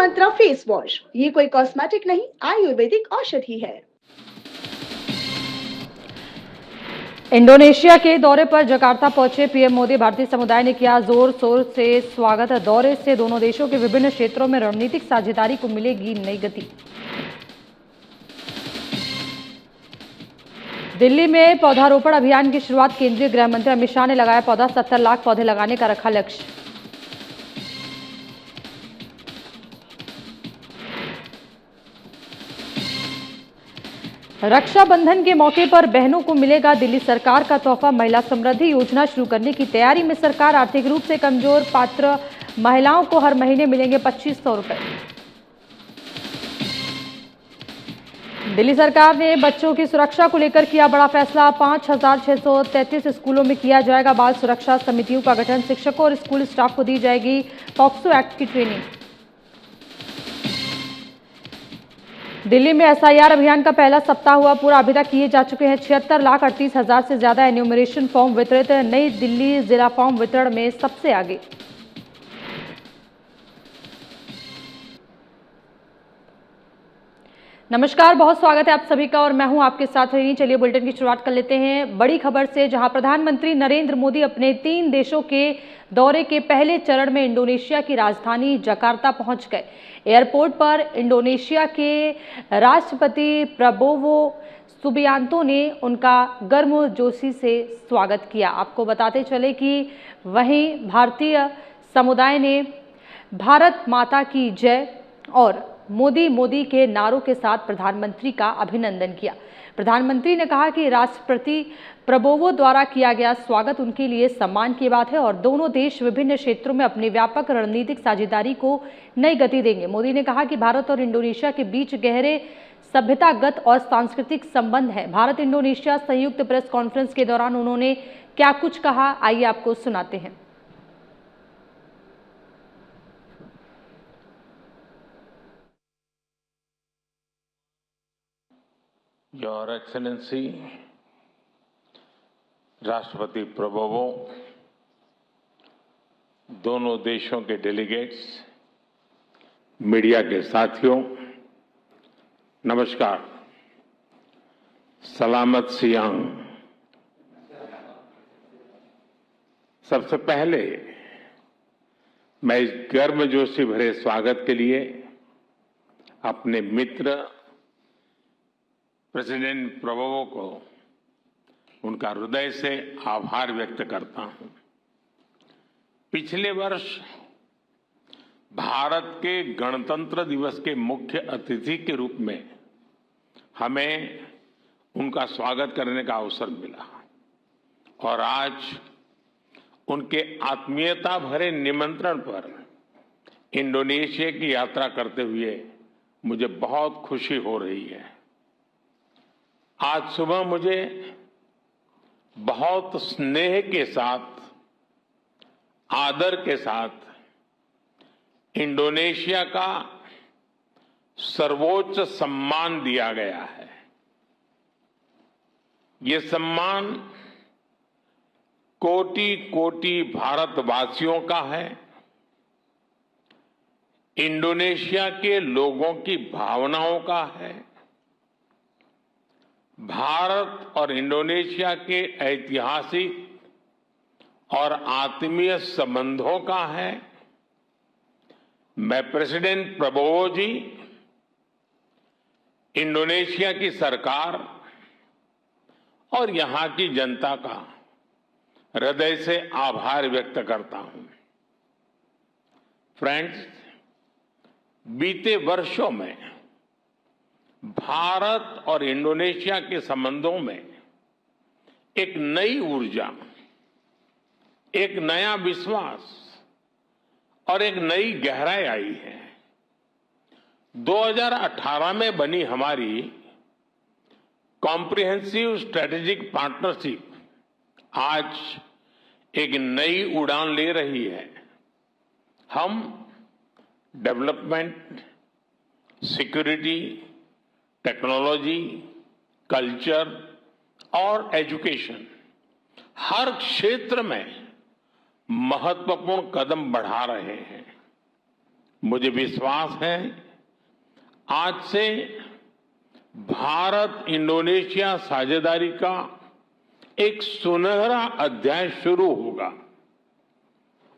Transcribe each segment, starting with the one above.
मंत्रा face wash, ये कोई cosmetic नहीं, आयुर्वेदिक औषधि है। इंडोनेशिया के दौरे पर जकार्ता पहुंचे पीएम मोदी। भारतीय समुदाय ने किया जोर शोर से स्वागत। दौरे से दोनों देशों के विभिन्न क्षेत्रों में रणनीतिक साझेदारी को मिलेगी नई गति। दिल्ली में पौधारोपण अभियान की शुरुआत। केंद्रीय गृह मंत्री अमित शाह ने लगाया पौधा। 70 लाख पौधे लगाने का रखा लक्ष्य। रक्षाबंधन के मौके पर बहनों को मिलेगा दिल्ली सरकार का तोहफा। महिला समृद्धि योजना शुरू करने की तैयारी में सरकार। आर्थिक रूप से कमजोर पात्र महिलाओं को हर महीने मिलेंगे 2500 रुपए। दिल्ली सरकार ने बच्चों की सुरक्षा को लेकर किया बड़ा फैसला। 5633 स्कूलों में किया जाएगा बाल सुरक्षा समितियों का गठन। शिक्षकों और स्कूल स्टाफ को दी जाएगी पॉक्सो एक्ट की ट्रेनिंग। दिल्ली में एसआईआर अभियान का पहला सप्ताह हुआ पूरा। अभी तक किए जा चुके हैं 76,38,000 से ज्यादा एन्यूमरेशन फॉर्म वितरित। नई दिल्ली जिला फॉर्म वितरण में सबसे आगे। नमस्कार, बहुत स्वागत है आप सभी का और मैं हूं आपके साथ रही। चलिए बुलेटिन की शुरुआत कर लेते हैं बड़ी खबर से, जहां प्रधानमंत्री नरेंद्र मोदी अपने 3 देशों के दौरे के पहले चरण में इंडोनेशिया की राजधानी जकार्ता पहुंच गए। एयरपोर्ट पर इंडोनेशिया के राष्ट्रपति प्रबोवो सुबियांतो ने उनका गर्मजोशी से स्वागत किया। आपको बताते चले कि वहीं भारतीय समुदाय ने भारत माता की जय और मोदी मोदी के नारों के साथ प्रधानमंत्री का अभिनंदन किया। प्रधानमंत्री ने कहा कि राष्ट्रपति प्रबोवो द्वारा किया गया स्वागत उनके लिए सम्मान की बात है और दोनों देश विभिन्न क्षेत्रों में अपनी व्यापक रणनीतिक साझेदारी को नई गति देंगे। मोदी ने कहा कि भारत और इंडोनेशिया के बीच गहरे सभ्यतागत और सांस्कृतिक संबंध है। भारत इंडोनेशिया संयुक्त प्रेस कॉन्फ्रेंस के दौरान उन्होंने क्या कुछ कहा, आइए आपको सुनाते हैं। योर एक्सेलेंसी राष्ट्रपति प्रबोवो, दोनों देशों के डेलीगेट्स, मीडिया के साथियों, नमस्कार। सलामत सियांग। सबसे पहले मैं इस गर्मजोशी भरे स्वागत के लिए अपने मित्र प्रेसिडेंट प्रबोवो को उनका हृदय से आभार व्यक्त करता हूं। पिछले वर्ष भारत के गणतंत्र दिवस के मुख्य अतिथि के रूप में हमें उनका स्वागत करने का अवसर मिला और आज उनके आत्मीयता भरे निमंत्रण पर इंडोनेशिया की यात्रा करते हुए मुझे बहुत खुशी हो रही है। आज सुबह मुझे बहुत स्नेह के साथ, आदर के साथ इंडोनेशिया का सर्वोच्च सम्मान दिया गया है। ये सम्मान कोटि कोटि भारतवासियों का है। इंडोनेशिया के लोगों की भावनाओं का है। भारत और इंडोनेशिया के ऐतिहासिक और आत्मीय संबंधों का है। मैं प्रेसिडेंट प्रबोवो जी, इंडोनेशिया की सरकार और यहां की जनता का हृदय से आभार व्यक्त करता हूं। फ्रेंड्स, बीते वर्षों में भारत और इंडोनेशिया के संबंधों में एक नई ऊर्जा, एक नया विश्वास और एक नई गहराई आई है। 2018 में बनी हमारी कॉम्प्रिहेंसिव स्ट्रेटेजिक पार्टनरशिप आज एक नई उड़ान ले रही है। हम डेवलपमेंट, सिक्योरिटी, टेक्नोलॉजी, कल्चर और एजुकेशन, हर क्षेत्र में महत्वपूर्ण कदम बढ़ा रहे हैं। मुझे विश्वास है आज से भारत इंडोनेशिया साझेदारी का एक सुनहरा अध्याय शुरू होगा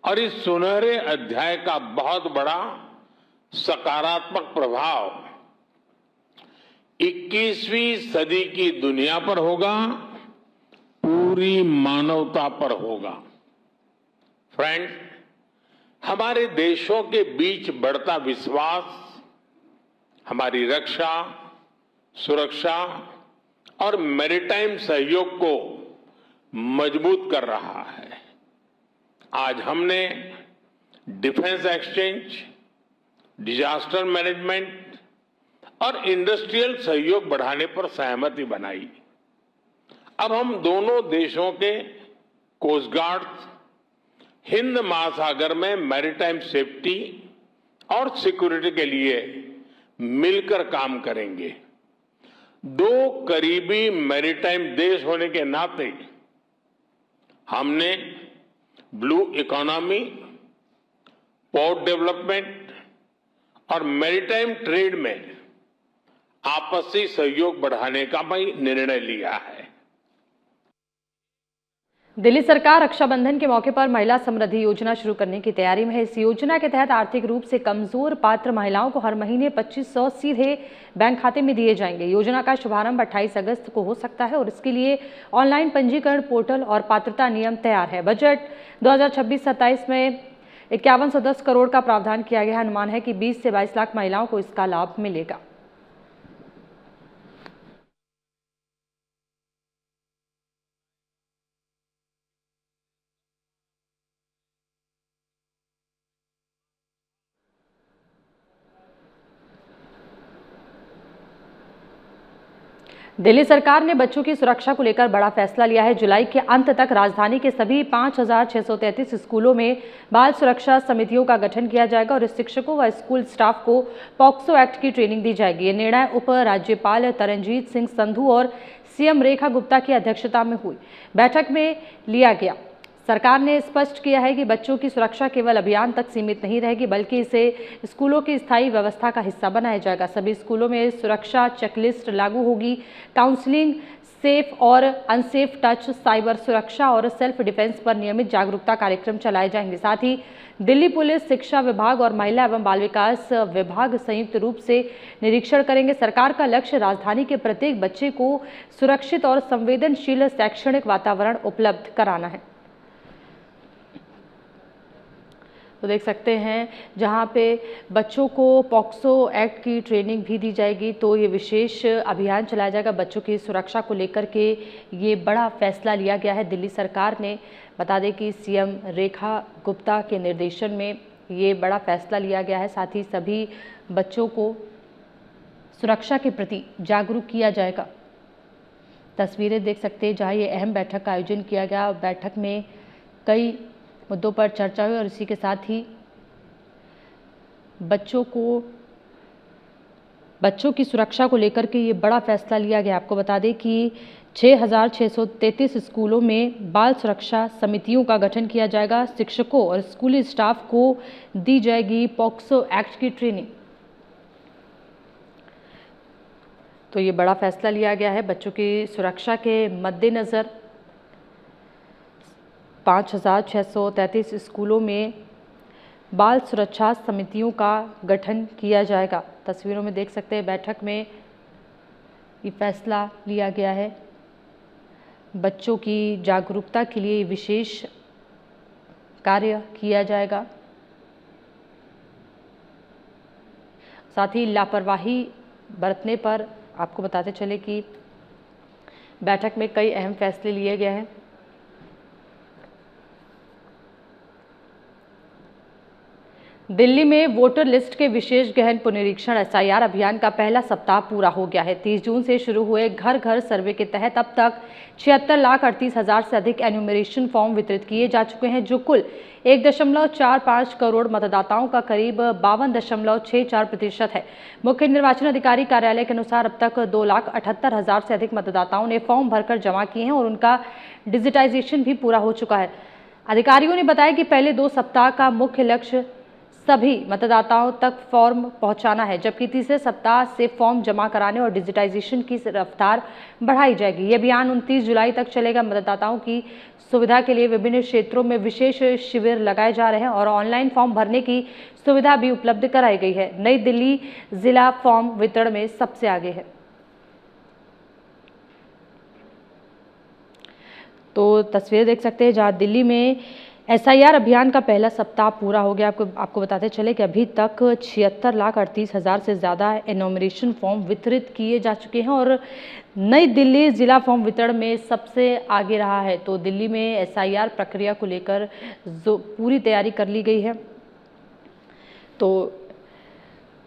और इस सुनहरे अध्याय का बहुत बड़ा सकारात्मक प्रभाव 21वीं सदी की दुनिया पर होगा, पूरी मानवता पर होगा। फ्रेंड्स, हमारे देशों के बीच बढ़ता विश्वास हमारी रक्षा, सुरक्षा और मैरीटाइम सहयोग को मजबूत कर रहा है। आज हमने डिफेंस एक्सचेंज, डिजास्टर मैनेजमेंट और इंडस्ट्रियल सहयोग बढ़ाने पर सहमति बनाई। अब हम दोनों देशों के कोस्ट गार्ड हिंद महासागर में मैरीटाइम सेफ्टी और सिक्योरिटी के लिए मिलकर काम करेंगे। दो करीबी मैरीटाइम देश होने के नाते हमने ब्लू इकोनॉमी, पोर्ट डेवलपमेंट और मैरीटाइम ट्रेड में आपसी सहयोग बढ़ाने का भी निर्णय लिया है। दिल्ली सरकार रक्षाबंधन के मौके पर महिला समृद्धि योजना शुरू करने की तैयारी में है। इस योजना के तहत आर्थिक रूप से कमजोर पात्र महिलाओं को हर महीने 2500 सीधे बैंक खाते में दिए जाएंगे। योजना का शुभारंभ 28 अगस्त को हो सकता है और इसके लिए ऑनलाइन पंजीकरण पोर्टल और पात्रता नियम तैयार है। बजट 2026-27 में 5110 करोड़ का प्रावधान किया गया है। अनुमान है कि 20 से 22 लाख महिलाओं को इसका लाभ मिलेगा। दिल्ली सरकार ने बच्चों की सुरक्षा को लेकर बड़ा फैसला लिया है। जुलाई के अंत तक राजधानी के सभी 5633 स्कूलों में बाल सुरक्षा समितियों का गठन किया जाएगा और शिक्षकों व स्कूल स्टाफ को पॉक्सो एक्ट की ट्रेनिंग दी जाएगी। ये निर्णय उप राज्यपाल तरनजीत सिंह संधू और सीएम रेखा गुप्ता की अध्यक्षता में हुई बैठक में लिया गया। सरकार ने स्पष्ट किया है कि बच्चों की सुरक्षा केवल अभियान तक सीमित नहीं रहेगी, बल्कि इसे स्कूलों की स्थायी व्यवस्था का हिस्सा बनाया जाएगा। सभी स्कूलों में सुरक्षा चेकलिस्ट लागू होगी। काउंसलिंग, सेफ और अनसेफ टच, साइबर सुरक्षा और सेल्फ डिफेंस पर नियमित जागरूकता कार्यक्रम चलाए जाएंगे। साथ ही दिल्ली पुलिस, शिक्षा विभाग और महिला एवं बाल विकास विभाग संयुक्त रूप से निरीक्षण करेंगे। सरकार का लक्ष्य राजधानी के प्रत्येक बच्चे को सुरक्षित और संवेदनशील शैक्षणिक वातावरण उपलब्ध कराना है। तो देख सकते हैं जहां पे बच्चों को पॉक्सो एक्ट की ट्रेनिंग भी दी जाएगी। तो ये विशेष अभियान चलाया जाएगा बच्चों की सुरक्षा को लेकर के। ये बड़ा फैसला लिया गया है दिल्ली सरकार ने। बता दें कि सीएम रेखा गुप्ता के निर्देशन में ये बड़ा फैसला लिया गया है। साथ ही सभी बच्चों को सुरक्षा के प्रति जागरूक किया जाएगा। तस्वीरें देख सकते हैं जहाँ ये अहम बैठक का आयोजन किया गया। बैठक में कई मुद्दों पर चर्चा हुई और इसी के साथ ही बच्चों की सुरक्षा को लेकर के ये बड़ा फैसला लिया गया। आपको बता दें कि 6633 स्कूलों में बाल सुरक्षा समितियों का गठन किया जाएगा। शिक्षकों और स्कूली स्टाफ को दी जाएगी पॉक्सो एक्ट की ट्रेनिंग। तो ये बड़ा फैसला लिया गया है बच्चों की सुरक्षा के मद्देनज़र। 5633 स्कूलों में बाल सुरक्षा समितियों का गठन किया जाएगा। तस्वीरों में देख सकते हैं बैठक में ये फैसला लिया गया है। बच्चों की जागरूकता के लिए विशेष कार्य किया जाएगा। साथ ही लापरवाही बरतने पर आपको बताते चले कि बैठक में कई अहम फैसले लिए गए हैं। दिल्ली में वोटर लिस्ट के विशेष गहन पुनरीक्षण एसआईआर अभियान का पहला सप्ताह पूरा हो गया है। 30 जून से शुरू हुए घर घर सर्वे के तहत अब तक 76,38,000 से अधिक एन्यूमरेशन फॉर्म वितरित किए जा चुके हैं, जो कुल 1.45 करोड़ मतदाताओं का करीब 52.64% है। मुख्य निर्वाचन अधिकारी कार्यालय के अनुसार अब तक 2,78,000 से अधिक मतदाताओं ने फॉर्म भरकर जमा किए हैं और उनका डिजिटाइजेशन भी पूरा हो चुका है। अधिकारियों ने बताया कि पहले 2 सप्ताह का मुख्य लक्ष्य सभी मतदाताओं तक फॉर्म पहुंचाना है, जबकि तीसरे सप्ताह से फॉर्म जमा कराने और डिजिटाइजेशन की रफ्तार बढ़ाई जाएगी। ये अभियान 29 जुलाई तक चलेगा। मतदाताओं की सुविधा के लिए विभिन्न क्षेत्रों में विशेष शिविर लगाए जा रहे हैं और ऑनलाइन फॉर्म भरने की सुविधा भी उपलब्ध कराई गई है। नई दिल्ली जिला फॉर्म वितरण में सबसे आगे है। तो तस्वीर देख सकते हैं जहां दिल्ली में SIR अभियान का पहला सप्ताह पूरा हो गया। आपको बताते चले कि अभी तक 76,38,000 से ज़्यादा एनोमिनेशन फॉर्म वितरित किए जा चुके हैं और नई दिल्ली जिला फॉर्म वितरण में सबसे आगे रहा है। तो दिल्ली में SIR प्रक्रिया को लेकर जो पूरी तैयारी कर ली गई है। तो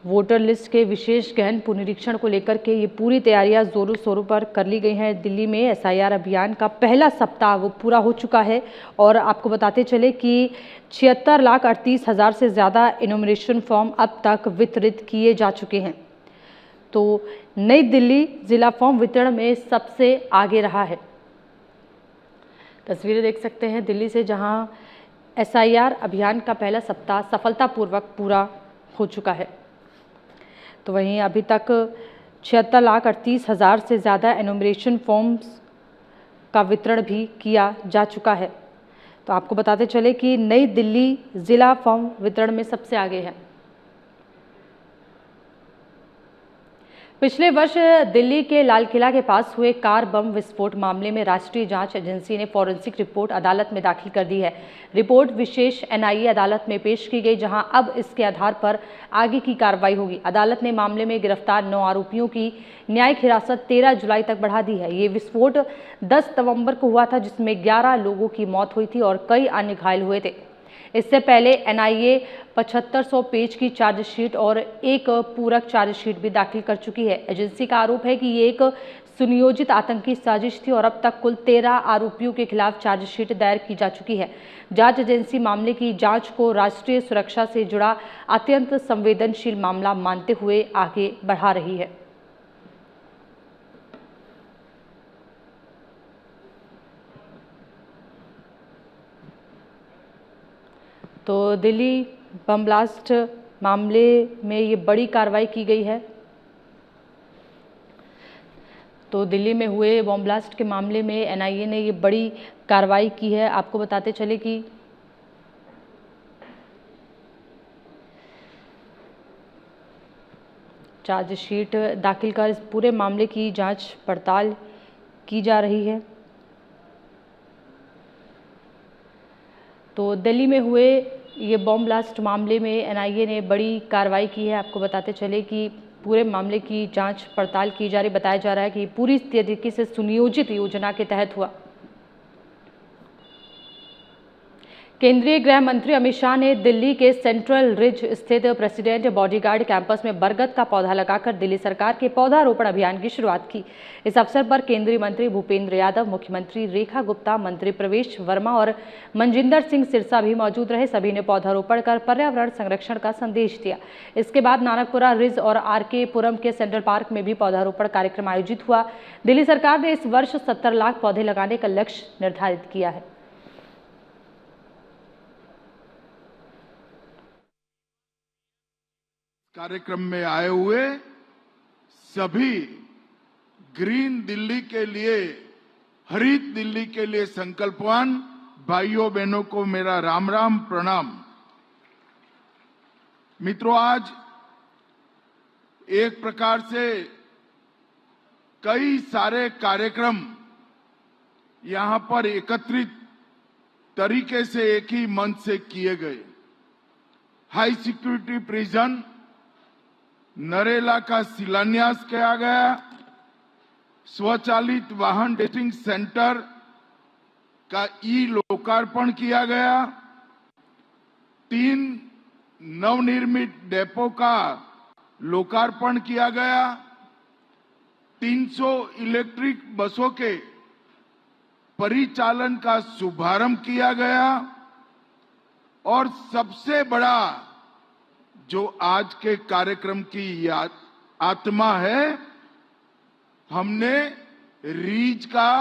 वोटर लिस्ट के विशेष गहन पुनरीक्षण को लेकर के ये पूरी तैयारियां जोरों शोरों पर कर ली गई हैं। दिल्ली में SIR अभियान का पहला सप्ताह वो पूरा हो चुका है और आपको बताते चले कि 76,38,000 से ज़्यादा एनोमिनेशन फॉर्म अब तक वितरित किए जा चुके हैं। तो नई दिल्ली जिला फॉर्म वितरण में सबसे आगे रहा है। तस्वीरें देख सकते हैं दिल्ली से, जहां SIR अभियान का पहला सप्ताह सफलतापूर्वक पूरा हो चुका है। तो वहीं अभी तक 76,38,000 से ज़्यादा एनोमिनेशन फॉर्म्स का वितरण भी किया जा चुका है। तो आपको बताते चले कि नई दिल्ली जिला फॉर्म वितरण में सबसे आगे है। पिछले वर्ष दिल्ली के लाल किला के पास हुए कार बम विस्फोट मामले में राष्ट्रीय जांच एजेंसी ने फॉरेंसिक रिपोर्ट अदालत में दाखिल कर दी है। रिपोर्ट विशेष NIA अदालत में पेश की गई, जहां अब इसके आधार पर आगे की कार्रवाई होगी। अदालत ने मामले में गिरफ्तार 9 आरोपियों की न्यायिक हिरासत 13 जुलाई तक बढ़ा दी है। ये विस्फोट 10 नवंबर को हुआ था, जिसमें 11 लोगों की मौत हुई थी और कई अन्य घायल हुए थे। इससे पहले NIA 7500 पेज की चार्जशीट और एक पूरक चार्जशीट भी दाखिल कर चुकी है। एजेंसी का आरोप है कि ये एक सुनियोजित आतंकी साजिश थी और अब तक कुल 13 आरोपियों के खिलाफ चार्जशीट दायर की जा चुकी है। जांच एजेंसी मामले की जांच को राष्ट्रीय सुरक्षा से जुड़ा अत्यंत संवेदनशील मामला मानते हुए आगे बढ़ा रही है। तो दिल्ली बम ब्लास्ट मामले में ये बड़ी कार्रवाई की गई है। तो दिल्ली में हुए बम ब्लास्ट के मामले में NIA ने ये बड़ी कार्रवाई की है। आपको बताते चले कि चार्जशीट दाखिल कर इस पूरे मामले की जांच पड़ताल की जा रही है। तो दिल्ली में हुए ये बॉम्ब ब्लास्ट मामले में NIA ने बड़ी कार्रवाई की है। आपको बताते चले कि पूरे मामले की जांच पड़ताल की जा रही। बताया जा रहा है कि पूरी तरीके से सुनियोजित योजना के तहत हुआ। केंद्रीय गृह मंत्री अमित शाह ने दिल्ली के सेंट्रल रिज स्थित प्रेसिडेंट बॉडीगार्ड कैंपस में बरगद का पौधा लगाकर दिल्ली सरकार के पौधारोपण अभियान की शुरुआत की। इस अवसर पर केंद्रीय मंत्री भूपेंद्र यादव, मुख्यमंत्री रेखा गुप्ता, मंत्री प्रवेश वर्मा और मनजिंदर सिंह सिरसा भी मौजूद रहे। सभी ने पौधारोपण कर पर्यावरण संरक्षण का संदेश दिया। इसके बाद नानकपुरा रिज और RK पुरम के सेंट्रल पार्क में भी पौधारोपण कार्यक्रम आयोजित हुआ। दिल्ली सरकार ने इस वर्ष 70 लाख पौधे लगाने का लक्ष्य निर्धारित किया है। कार्यक्रम में आए हुए सभी ग्रीन दिल्ली के लिए, हरित दिल्ली के लिए संकल्पवान भाइयों बहनों को मेरा राम राम प्रणाम। मित्रों, आज एक प्रकार से कई सारे कार्यक्रम यहां पर एकत्रित तरीके से एक ही मंच से किए गए। हाई सिक्योरिटी प्रिजन नरेला का शिलान्यास किया गया, स्वचालित वाहन टेस्टिंग सेंटर का लोकार्पण किया गया, 3 नवनिर्मित डेपो का लोकार्पण किया गया, 300 इलेक्ट्रिक बसों के परिचालन का शुभारंभ किया गया और सबसे बड़ा जो आज के कार्यक्रम की आत्मा है, हमने रीच का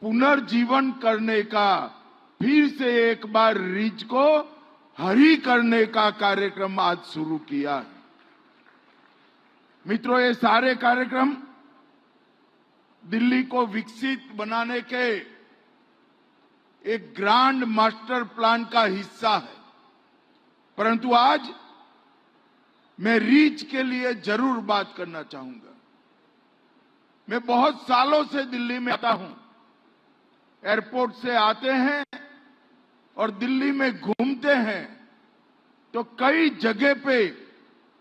पुनर्जीवन करने का, फिर से एक बार रीच को हरी करने का कार्यक्रम आज शुरू किया है। मित्रों, ये सारे कार्यक्रम दिल्ली को विकसित बनाने के एक ग्रांड मास्टर प्लान का हिस्सा है। परंतु आज मैं रीच के लिए जरूर बात करना चाहूंगा। मैं बहुत सालों से दिल्ली में आता हूं। एयरपोर्ट से आते हैं और दिल्ली में घूमते हैं तो कई जगह पे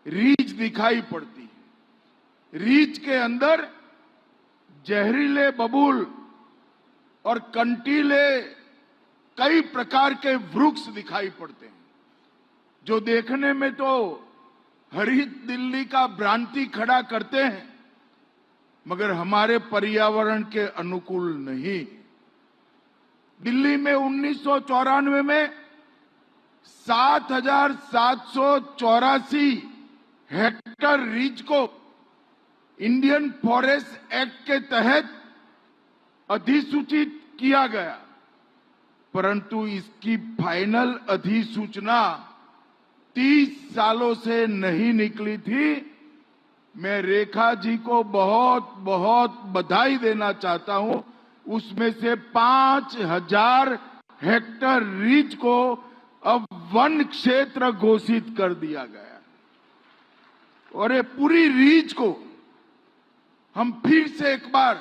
रीच दिखाई पड़ती है। रीच के अंदर जहरीले बबूल और कंटीले कई प्रकार के वृक्ष दिखाई पड़ते हैं, जो देखने में तो हरित दिल्ली का भ्रांति खड़ा करते हैं, मगर हमारे पर्यावरण के अनुकूल नहीं। दिल्ली में 1994 में 7,784 हेक्टर रीच को इंडियन फॉरेस्ट एक्ट के तहत अधिसूचित किया गया, परंतु इसकी फाइनल अधिसूचना 30 सालों से नहीं निकली थी। मैं रेखा जी को बहुत बहुत बधाई देना चाहता हूं। उसमें से 5,000 हेक्टर रीच को अब वन क्षेत्र घोषित कर दिया गया और ये पूरी रीच को हम फिर से एक बार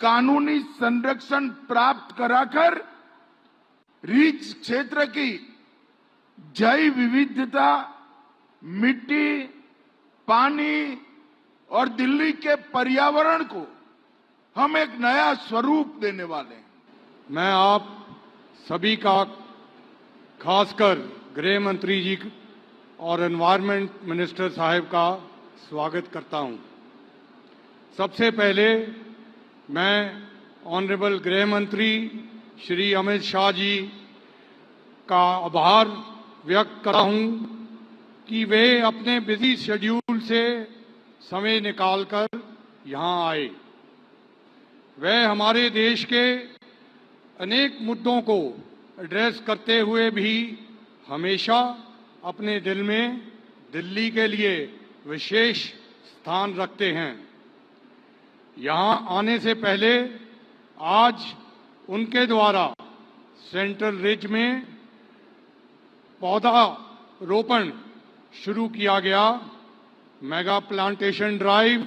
कानूनी संरक्षण प्राप्त कराकर रीच क्षेत्र की जैव विविधता, मिट्टी, पानी और दिल्ली के पर्यावरण को हम एक नया स्वरूप देने वाले हैं। मैं आप सभी का, खासकर गृह मंत्री जी और एनवायरनमेंट मिनिस्टर साहब का स्वागत करता हूं। सबसे पहले मैं ऑनरेबल गृह मंत्री श्री अमित शाह जी का आभार व्यक्त करता हूं कि वे अपने बिजी शेड्यूल से समय निकालकर यहां आए। वे हमारे देश के अनेक मुद्दों को एड्रेस करते हुए भी हमेशा अपने दिल में दिल्ली के लिए विशेष स्थान रखते हैं। यहां आने से पहले आज उनके द्वारा सेंट्रल रिज में पौधा रोपण शुरू किया गया। मेगा प्लांटेशन ड्राइव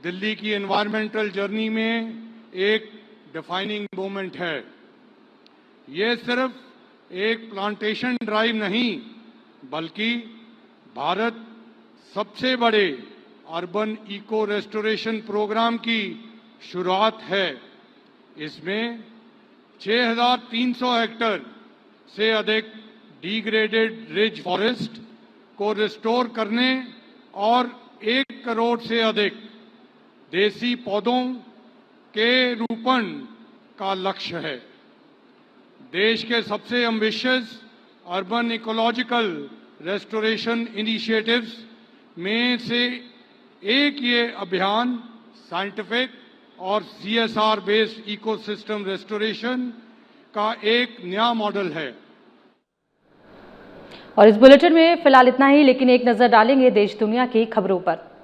दिल्ली की एनवायरमेंटल जर्नी में एक डिफाइनिंग मोमेंट है। ये सिर्फ एक प्लांटेशन ड्राइव नहीं, बल्कि भारत सबसे बड़े अर्बन इको रेस्टोरेशन प्रोग्राम की शुरुआत है। इसमें 6,300 हेक्टर से अधिक डिग्रेडेड रिज फॉरेस्ट को रिस्टोर करने और 1 करोड़ से अधिक देसी पौधों के रोपण का लक्ष्य है। देश के सबसे ambitious urban ecological restoration initiatives में से एक ये अभियान साइंटिफिक और CSR बेस्ड इकोसिस्टम रेस्टोरेशन का एक नया मॉडल है। और इस बुलेटिन में फिलहाल इतना ही, लेकिन एक नजर डालेंगे देश दुनिया की खबरों पर।